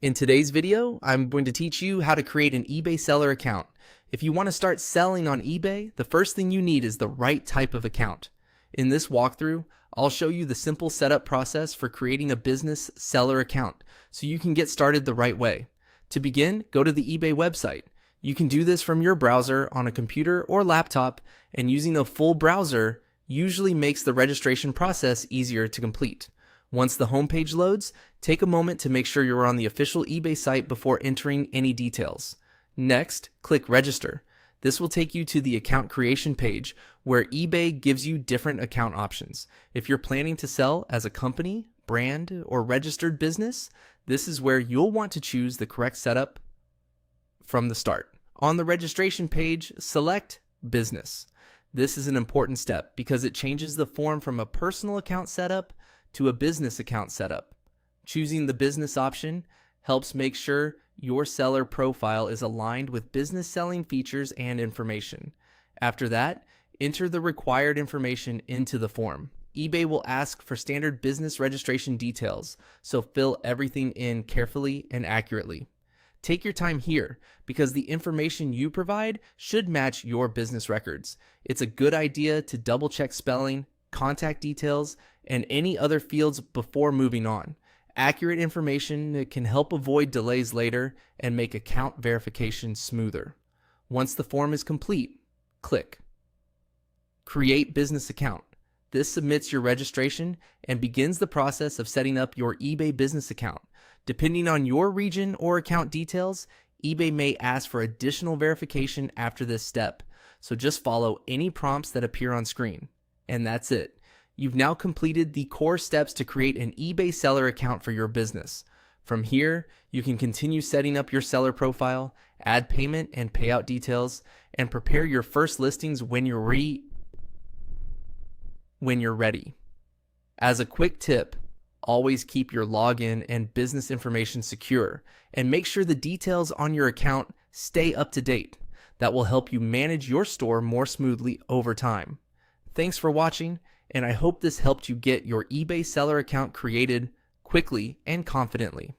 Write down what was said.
In today's video, I'm going to teach you how to create an eBay seller account. If you want to start selling on eBay, the first thing you need is the right type of account. In this walkthrough, I'll show you the simple setup process for creating a business seller account so you can get started the right way. To begin, go to the eBay website. You can do this from your browser on a computer or laptop, and using a full browser usually makes the registration process easier to complete. Once the homepage loads, take a moment to make sure you're on the official eBay site before entering any details. Next, click Register. This will take you to the account creation page where eBay gives you different account options. If you're planning to sell as a company, brand, or registered business, this is where you'll want to choose the correct setup from the start. On the registration page, select Business. This is an important step because it changes the form from a personal account setup to a business account setup. Choosing the business option helps make sure your seller profile is aligned with business selling features and information. After that, enter the required information into the form. eBay will ask for standard business registration details, so fill everything in carefully and accurately. Take your time here because the information you provide should match your business records. It's a good idea to double check spelling, contact details, and any other fields before moving on. Accurate information can help avoid delays later and make account verification smoother. Once the form is complete, click Create Business Account. This submits your registration and begins the process of setting up your eBay business account. Depending on your region or account details, eBay may ask for additional verification after this step, so just follow any prompts that appear on screen. And that's it. You've now completed the core steps to create an eBay seller account for your business. From here, you can continue setting up your seller profile, add payment and payout details, and prepare your first listings when you're ready. As a quick tip, always keep your login and business information secure, and make sure the details on your account stay up to date. That will help you manage your store more smoothly over time. Thanks for watching, and I hope this helped you get your eBay seller account created quickly and confidently.